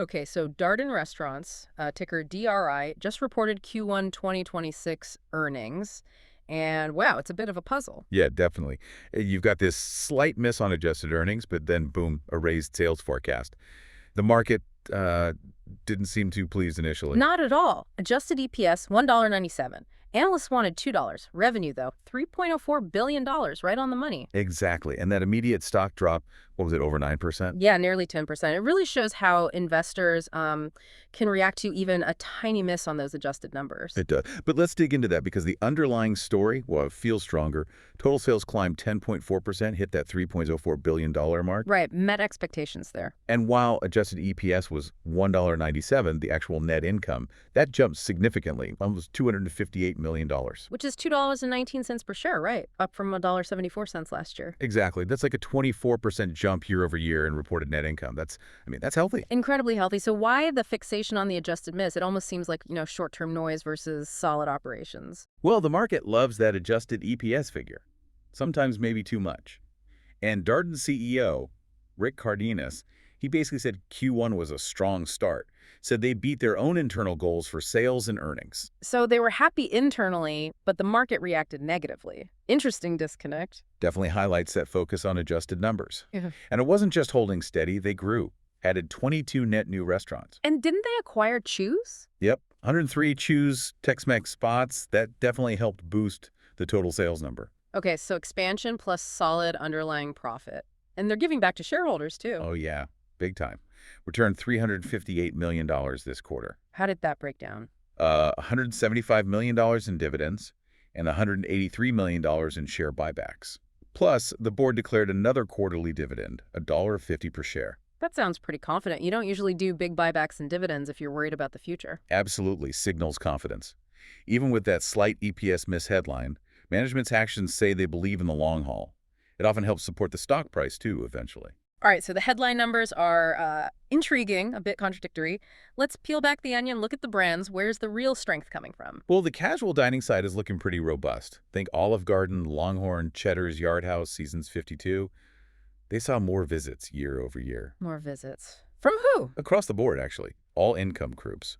Okay, so Darden Restaurants, ticker DRI, just reported Q1 2026 earnings. And wow, it's a bit of a puzzle. Yeah, definitely. You've got this slight miss on adjusted earnings, but then boom, a raised sales forecast. The market uh, didn't seem too pleased initially. Not at all. Adjusted EPS, $1.97. Analysts wanted $2. Revenue, though, $3.04 billion, right on the money. Exactly. And that immediate stock drop, what was it, over 9%? Yeah, nearly 10%. It really shows how investors can react to even a tiny miss on those adjusted numbers. It does. But let's dig into that because the underlying story, well, it feels stronger. Total sales climbed 10.4%, hit that $3.04 billion mark. Right, met expectations there. And while adjusted EPS was $1.97, the actual net income, that jumped significantly, almost $258 million. Which is $2.19 per share, right? Up from $1.74 last year. Exactly. That's like a 24% jump year over year in reported net income. That's healthy. Incredibly healthy. So why the fixation on the adjusted miss? It almost seems like, short-term noise versus solid operations. Well, the market loves that adjusted EPS figure, sometimes maybe too much. And Darden's CEO, Rick Cardenas, he basically said Q1 was a strong start, said they beat their own internal goals for sales and earnings. So they were happy internally, but the market reacted negatively. Interesting disconnect. Definitely highlights that focus on adjusted numbers. Yeah. And it wasn't just holding steady, they grew, added 22 net new restaurants. And didn't they acquire Chuy's? Yep, 103 Chuy's Tex-Mex spots. That definitely helped boost the total sales number. Okay, so expansion plus solid underlying profit. And they're giving back to shareholders, too. Oh, yeah, big time. Returned $358 million this quarter. How did that break down? $175 million in dividends and $183 million in share buybacks. Plus, the board declared another quarterly dividend, $1.50 per share. That sounds pretty confident. You don't usually do big buybacks and dividends if you're worried about the future. Absolutely signals confidence. Even with that slight EPS miss headline, management's actions say they believe in the long haul. It often helps support the stock price, too, eventually. All right, so the headline numbers are intriguing, a bit contradictory. Let's peel back the onion, look at the brands. Where's the real strength coming from? Well, the casual dining side is looking pretty robust. Think Olive Garden, LongHorn, Cheddar's, Yard House, Seasons 52. They saw more visits year over year. More visits. From who? Across the board, actually. All income groups.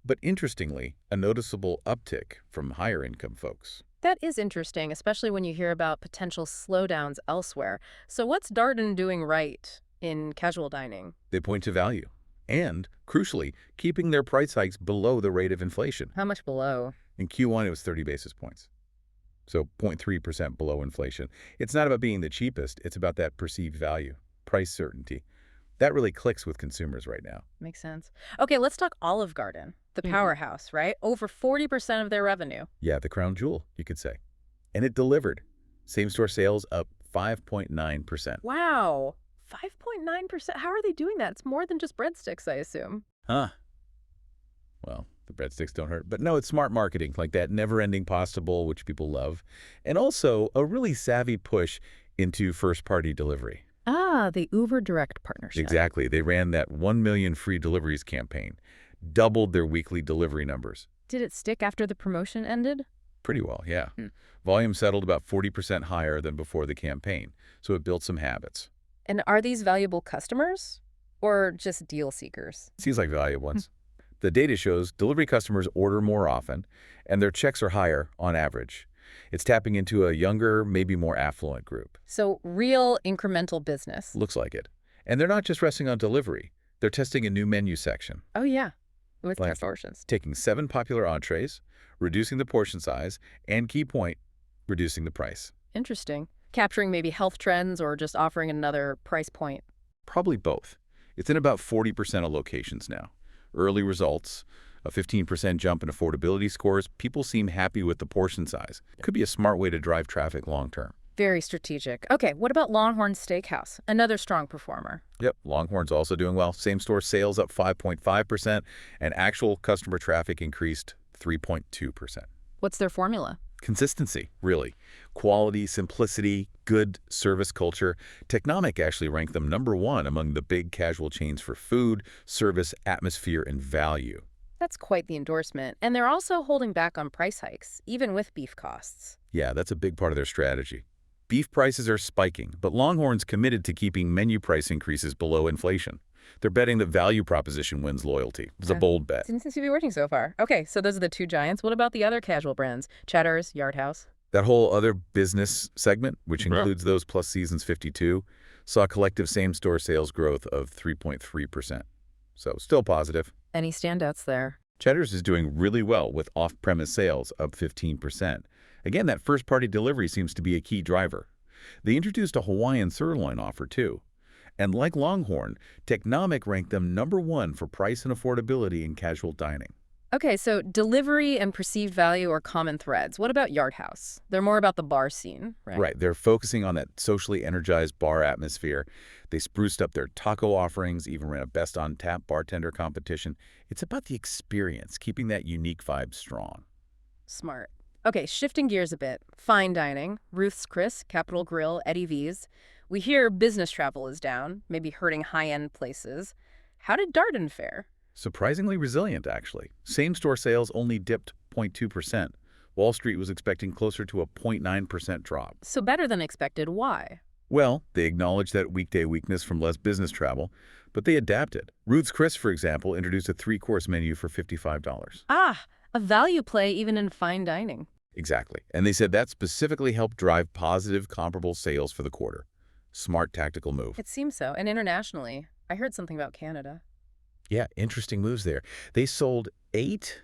But interestingly, a noticeable uptick from higher income folks. That is interesting, especially when you hear about potential slowdowns elsewhere. So what's Darden doing right in casual dining? They point to value. And, crucially, keeping their price hikes below the rate of inflation. How much below? In Q1, it was 30 basis points. So 0.3% below inflation. It's not about being the cheapest. It's about that perceived value, price certainty. That really clicks with consumers right now. Makes sense. Okay, let's talk Olive Garden, the powerhouse, right? Over 40% of their revenue. Yeah, the crown jewel, you could say. And it delivered. Same-store sales up 5.9%. Wow, 5.9%. How are they doing that? It's more than just breadsticks, I assume. Huh. Well, the breadsticks don't hurt. But no, it's smart marketing, like that never-ending pasta bowl, which people love. And also a really savvy push into first-party delivery. Ah, the Uber Direct partnership. Exactly. They ran that 1 million free deliveries campaign, doubled their weekly delivery numbers. Did it stick after the promotion ended? Pretty well, yeah. Volume settled about 40% higher than before the campaign, so it built some habits. And are these valuable customers or just deal seekers? Seems like valuable ones. The data shows delivery customers order more often, and their checks are higher on average. It's tapping into a younger, maybe more affluent group. So real incremental business. Looks like it. And they're not just resting on delivery. They're testing a new menu section. Oh, yeah, with Like test portions. taking 7 popular entrees, reducing the portion size, and key point, reducing the price. Interesting. Capturing maybe health trends or just offering another price point. Probably both. It's in about 40% of locations now. Early results, a 15% jump in affordability scores. People seem happy with the portion size. Could be a smart way to drive traffic long term. Very strategic. Okay, what about LongHorn Steakhouse? Another strong performer. Yep, LongHorn's also doing well. Same-store sales up 5.5%, and actual customer traffic increased 3.2%. What's their formula? Consistency, really. Quality, simplicity, good service culture. Technomic actually ranked them #1 among the big casual chains for food, service, atmosphere, and value. That's quite the endorsement. And they're also holding back on price hikes, even with beef costs. Yeah, that's a big part of their strategy. Beef prices are spiking, but LongHorn's committed to keeping menu price increases below inflation. They're betting that value proposition wins loyalty. It's a bold bet. Seems to be working so far. Okay, so those are the two giants. What about the other casual brands? Cheddar's, Yard House? That whole other business segment, which Yeah. includes those plus Seasons 52, saw collective same-store sales growth of 3.3%. So still positive. Any standouts there? Cheddar's is doing really well with off-premise sales up 15%. Again, that first-party delivery seems to be a key driver. They introduced a Hawaiian sirloin offer, too. And like LongHorn, Technomic ranked them #1 for price and affordability in casual dining. Okay, so delivery and perceived value are common threads. What about Yard House? They're more about the bar scene, right? Right. They're focusing on that socially energized bar atmosphere. They spruced up their taco offerings, even ran a best-on-tap bartender competition. It's about the experience, keeping that unique vibe strong. Smart. Okay, shifting gears a bit. Fine dining, Ruth's Chris, Capitol Grill, Eddie V's. We hear business travel is down, maybe hurting high-end places. How did Darden fare? Surprisingly resilient, actually. Same-store sales only dipped 0.2%. Wall Street was expecting closer to a 0.9% drop. So better than expected. Why? Well, they acknowledged that weekday weakness from less business travel, but they adapted. Ruth's Chris, for example, introduced a 3-course menu for $55. Ah, a value play even in fine dining. Exactly. And they said that specifically helped drive positive comparable sales for the quarter. Smart tactical move. It seems so. And internationally, I heard something about Canada. Yeah, interesting moves there. They sold 8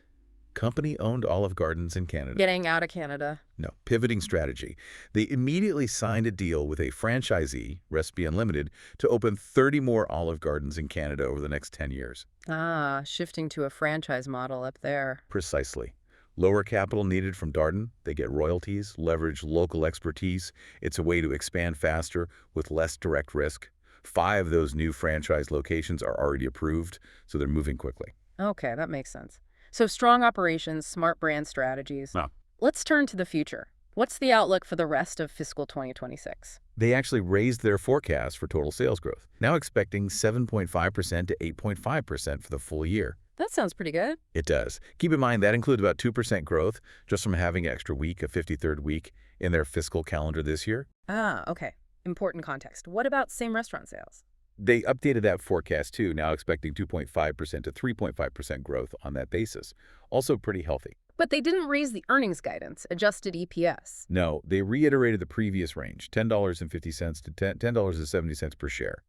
company-owned Olive Gardens in Canada. Getting out of Canada. No, pivoting strategy. They immediately signed a deal with a franchisee, Recipe Unlimited, to open 30 more Olive Gardens in Canada over the next 10 years. Ah, shifting to a franchise model up there. Precisely. Lower capital needed from Darden. They get royalties, leverage local expertise. It's a way to expand faster with less direct risk. 5 of those new franchise locations are already approved, so they're moving quickly. Okay, that makes sense. So strong operations, smart brand strategies. Yeah. Let's turn to the future. What's the outlook for the rest of fiscal 2026? They actually raised their forecast for total sales growth, now expecting 7.5% to 8.5% for the full year. That sounds pretty good. It does. Keep in mind that includes about 2% growth just from having an extra week, a 53rd week, in their fiscal calendar this year. Ah, okay. Important context. What about same restaurant sales? They updated that forecast too, now expecting 2.5% to 3.5% growth on that basis. Also pretty healthy. But they didn't raise the earnings guidance, adjusted EPS. No, they reiterated the previous range, $10.50 to $10.70 per share.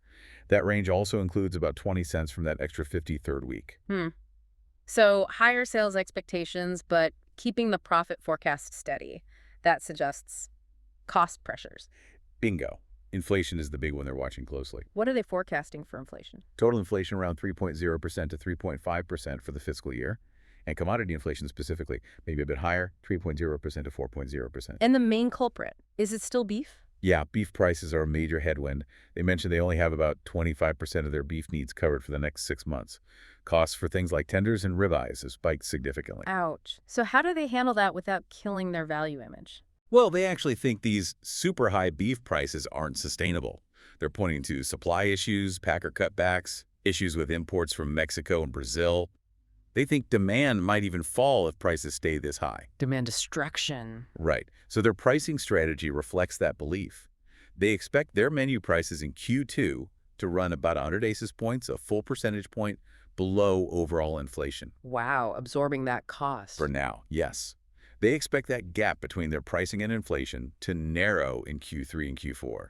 That range also includes about 20 cents from that extra 53rd week. So higher sales expectations, but keeping the profit forecast steady. That suggests cost pressures. Bingo. Inflation is the big one they're watching closely. What are they forecasting for inflation? Total inflation around 3.0% to 3.5% for the fiscal year. And commodity inflation specifically, maybe a bit higher, 3.0% to 4.0%. And the main culprit, is it still beef? Yeah, beef prices are a major headwind. They mentioned they only have about 25% of their beef needs covered for the next 6 months. Costs for things like tenders and ribeyes have spiked significantly. Ouch. So how do they handle that without killing their value image? Well, they actually think these super high beef prices aren't sustainable. They're pointing to supply issues, packer cutbacks, issues with imports from Mexico and Brazil. They think demand might even fall if prices stay this high. Demand destruction. Right. So their pricing strategy reflects that belief. They expect their menu prices in Q2 to run about 100 basis points, a full percentage point, below overall inflation. Wow, absorbing that cost. For now, yes. They expect that gap between their pricing and inflation to narrow in Q3 and Q4.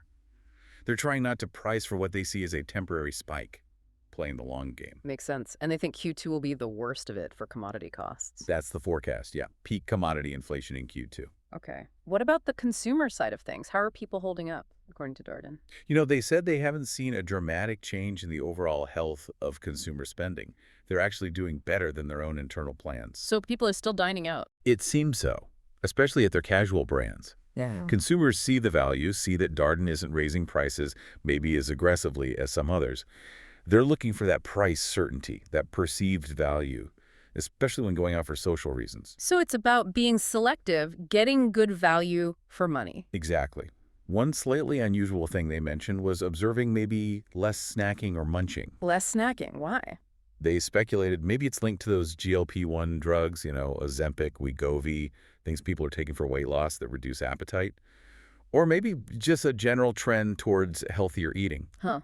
They're trying not to price for what they see as a temporary spike, playing the long game. Makes sense. And they think Q2 will be the worst of it for commodity costs. That's the forecast, yeah. Peak commodity inflation in Q2. Okay. What about the consumer side of things? How are people holding up, according to Darden? You know, they said they haven't seen a dramatic change in the overall health of consumer spending. They're actually doing better than their own internal plans. So people are still dining out. It seems so, especially at their casual brands. Yeah. Consumers see the value, see that Darden isn't raising prices maybe as aggressively as some others. They're looking for that price certainty, that perceived value, especially when going out for social reasons. So it's about being selective, getting good value for money. Exactly. One slightly unusual thing they mentioned was observing maybe less snacking or munching. Less snacking. Why? They speculated maybe it's linked to those GLP-1 drugs, Ozempic, Wegovy, things people are taking for weight loss that reduce appetite. Or maybe just a general trend towards healthier eating. Huh.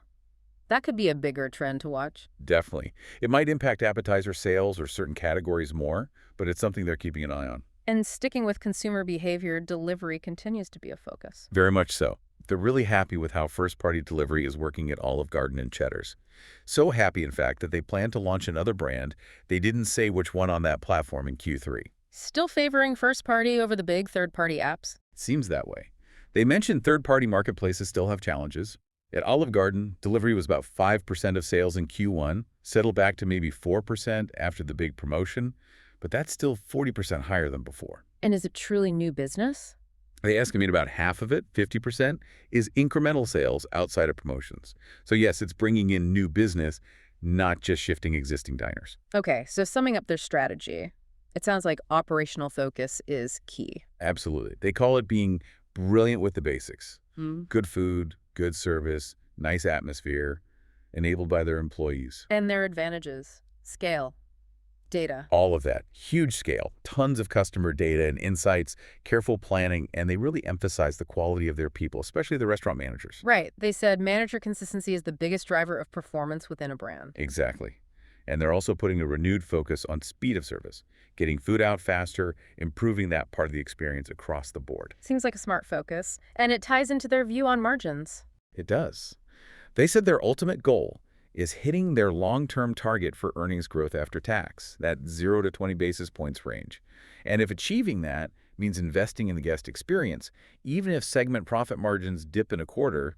That could be a bigger trend to watch. Definitely. It might impact appetizer sales or certain categories more, but it's something they're keeping an eye on. And sticking with consumer behavior, delivery continues to be a focus. Very much so. They're really happy with how first-party delivery is working at Olive Garden and Cheddar's. So happy, in fact, that they plan to launch another brand. They didn't say which one on that platform in Q3. Still favoring first party over the big third-party apps? Seems that way. They mentioned third-party marketplaces still have challenges. At Olive Garden, delivery was about 5% of sales in Q1, settled back to maybe 4% after the big promotion, but that's still 40% higher than before. And is it truly new business? They estimate about half of it, 50%, is incremental sales outside of promotions. So yes, it's bringing in new business, not just shifting existing diners. Okay, so summing up their strategy, it sounds like operational focus is key. Absolutely. They call it being brilliant with the basics. Hmm. Good food, good service, nice atmosphere, enabled by their employees. And their advantages, scale, data. All of that. Huge scale, tons of customer data and insights, careful planning, and they really emphasize the quality of their people, especially the restaurant managers. Right, they said manager consistency is the biggest driver of performance within a brand. Exactly. And they're also putting a renewed focus on speed of service, getting food out faster, improving that part of the experience across the board. Seems like a smart focus, and it ties into their view on margins. It does. They said their ultimate goal is hitting their long-term target for earnings growth after tax, that 0 to 20 basis points range. And if achieving that means investing in the guest experience, even if segment profit margins dip in a quarter,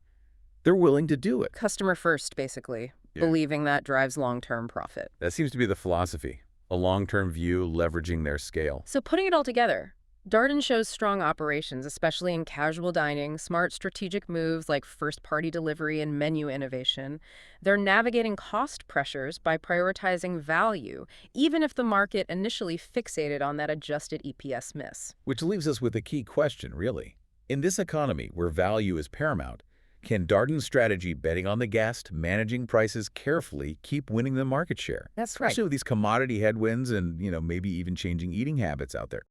they're willing to do it. Customer first, basically, Yeah. believing that drives long-term profit. That seems to be the philosophy, a long-term view leveraging their scale. So putting it all together, Darden shows strong operations, especially in casual dining, smart strategic moves like first-party delivery and menu innovation. They're navigating cost pressures by prioritizing value, even if the market initially fixated on that adjusted EPS miss. Which leaves us with a key question, really. In this economy where value is paramount, can Darden's strategy betting on the guest, managing prices carefully, keep winning the market share? That's right. Especially with these commodity headwinds and, maybe even changing eating habits out there.